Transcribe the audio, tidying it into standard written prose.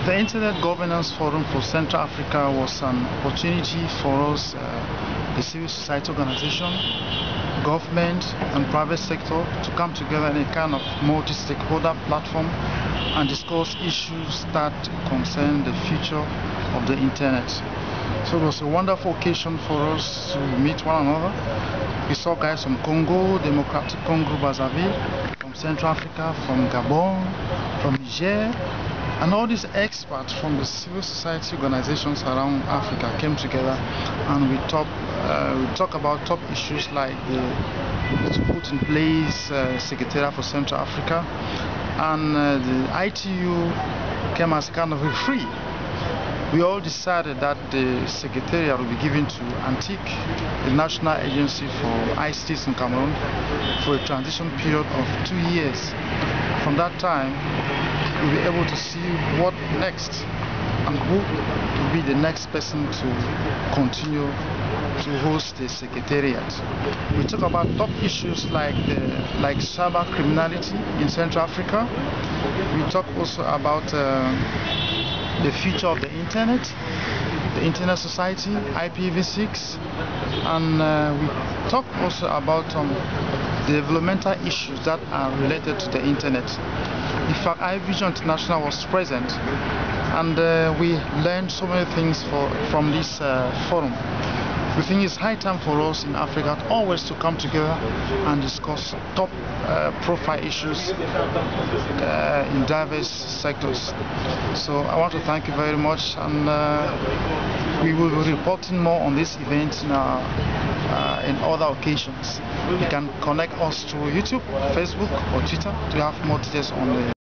The Internet Governance Forum for Central Africa was an opportunity for us, the civil society organization, government and private sector, to come together in a kind of multi-stakeholder platform and discuss issues that concern the future of the Internet. So it was a wonderful occasion for us to meet one another. We saw guys from Congo, Democratic Congo Brazzaville, from Central Africa, from Gabon, from Niger, and all these experts from the civil society organizations around Africa came together, and we talk about top issues like to put in place Secretariat for Central Africa, and the ITU came as kind of a free. We all decided that the Secretariat will be given to Antique, the National Agency for ICTs in Cameroon, for a transition period of 2 years. From that time, we'll be able to see what next and who will be the next person to continue to host the Secretariat. We talk about top issues like cyber criminality in Central Africa. We talk also about the future of the Internet, the Internet Society, IPv6, and we talk also about the developmental issues that are related to the Internet. In fact, iVision International was present, and we learned so many things from this forum. We think it's high time for us in Africa always to come together and discuss top profile issues in diverse sectors. So I want to thank you very much, and we will be reporting more on this event in other occasions. You can connect us through YouTube, Facebook or Twitter to have more details on the